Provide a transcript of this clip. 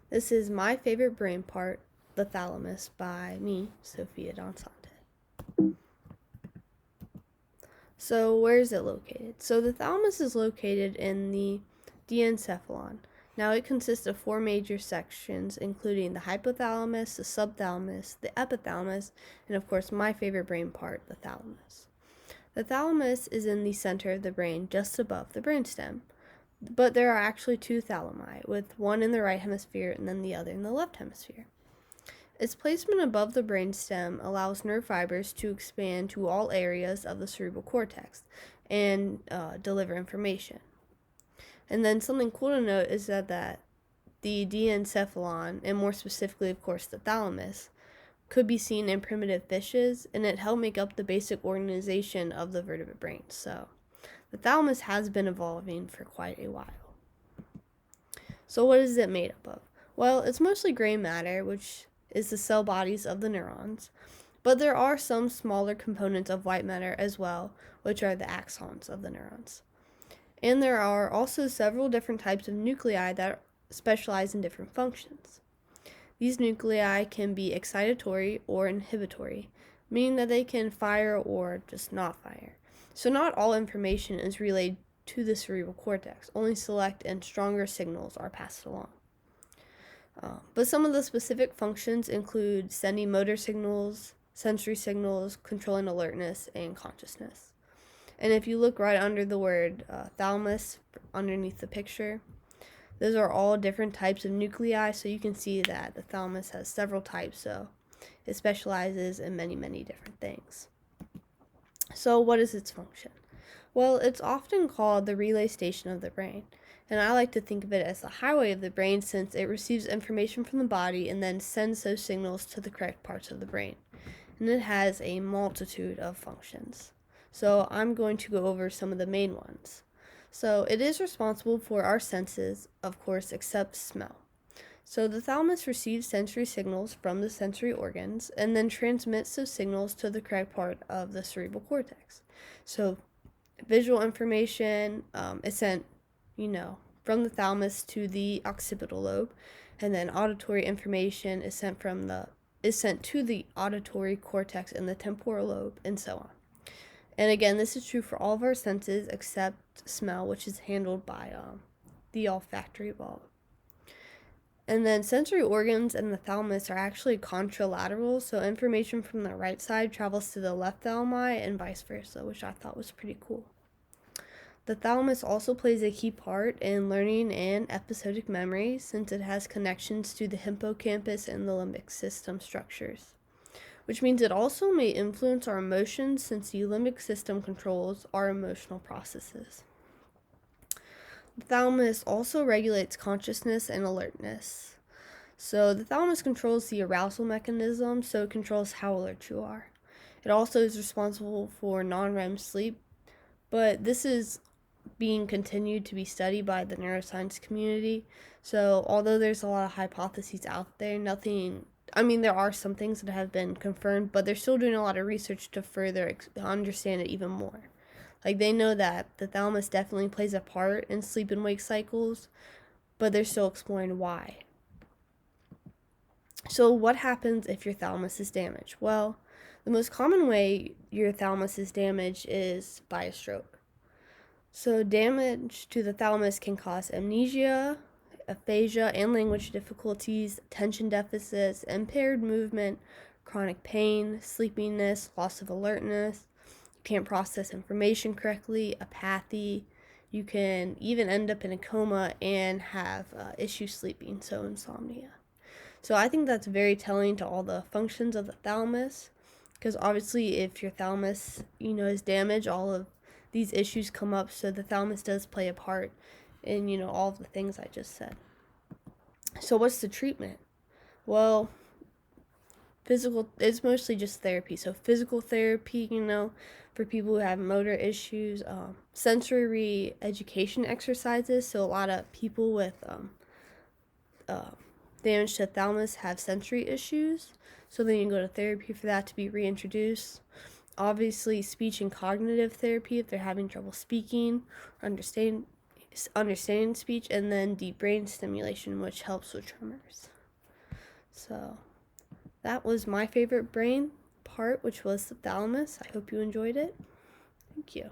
This is My Favorite Brain Part, the Thalamus, by me, Sophia Donsante. So, where is it located? So, the thalamus is located in the diencephalon. Now, it consists of four major sections, including the hypothalamus, the subthalamus, the epithalamus, and of course, my favorite brain part, the thalamus. The thalamus is in the center of the brain, just above the brainstem. But there are actually two thalami, with one in the right hemisphere and then the other in the left hemisphere. Its placement above the brainstem allows nerve fibers to expand to all areas of the cerebral cortex and deliver information. And then something cool to note is that the diencephalon, and more specifically, of course, the thalamus, could be seen in primitive fishes, and it helped make up the basic organization of the vertebrate brain. So the thalamus has been evolving for quite a while. So what is it made up of? Well, it's mostly gray matter, which is the cell bodies of the neurons, but there are some smaller components of white matter as well, which are the axons of the neurons. And there are also several different types of nuclei that specialize in different functions. These nuclei can be excitatory or inhibitory, meaning that they can fire or just not fire. So not all information is relayed to the cerebral cortex. Only select and stronger signals are passed along. But some of the specific functions include sending motor signals, sensory signals, controlling alertness, and consciousness. And if you look right under the word thalamus, underneath the picture, those are all different types of nuclei, so you can see that the thalamus has several types, so it specializes in many, many different things. So what is its function? Well, it's often called the relay station of the brain, and I like to think of it as the highway of the brain since it receives information from the body and then sends those signals to the correct parts of the brain. And it has a multitude of functions. So I'm going to go over some of the main ones. So it is responsible for our senses, of course, except smell. So the thalamus receives sensory signals from the sensory organs and then transmits those signals to the correct part of the cerebral cortex. So visual information is sent, from the thalamus to the occipital lobe, and then auditory information is sent to the auditory cortex in the temporal lobe, and so on. And again, this is true for all of our senses except smell, which is handled by the olfactory bulb. And then sensory organs and the thalamus are actually contralateral, so information from the right side travels to the left thalami and vice versa, which I thought was pretty cool. The thalamus also plays a key part in learning and episodic memory since it has connections to the hippocampus and the limbic system structures, which means it also may influence our emotions since the limbic system controls our emotional processes. The thalamus also regulates consciousness and alertness. So the thalamus controls the arousal mechanism, so it controls how alert you are. It also is responsible for non-REM sleep, but this is being continued to be studied by the neuroscience community. So although there's a lot of hypotheses out there, there are some things that have been confirmed, but they're still doing a lot of research to further understand it even more. Like, they know that the thalamus definitely plays a part in sleep and wake cycles, but they're still exploring why. So what happens if your thalamus is damaged? Well, the most common way your thalamus is damaged is by a stroke. So damage to the thalamus can cause amnesia, aphasia, and language difficulties, attention deficits, impaired movement, chronic pain, sleepiness, loss of alertness. You can't process information correctly, apathy. You can even end up in a coma and have issues sleeping, so insomnia. So I think that's very telling to all the functions of the thalamus, because obviously if your thalamus, is damaged, all of these issues come up, so the thalamus does play a part in, all of the things I just said. So what's the treatment? Well, it's mostly just therapy. So physical therapy, for people who have motor issues, sensory re-education exercises. So a lot of people with damage to the thalamus have sensory issues, so then you can go to therapy for that to be reintroduced. Obviously, speech and cognitive therapy if they're having trouble speaking or understanding speech, and then deep brain stimulation, which helps with tremors. So that was my favorite brain part, which was the thalamus. I hope you enjoyed it. Thank you.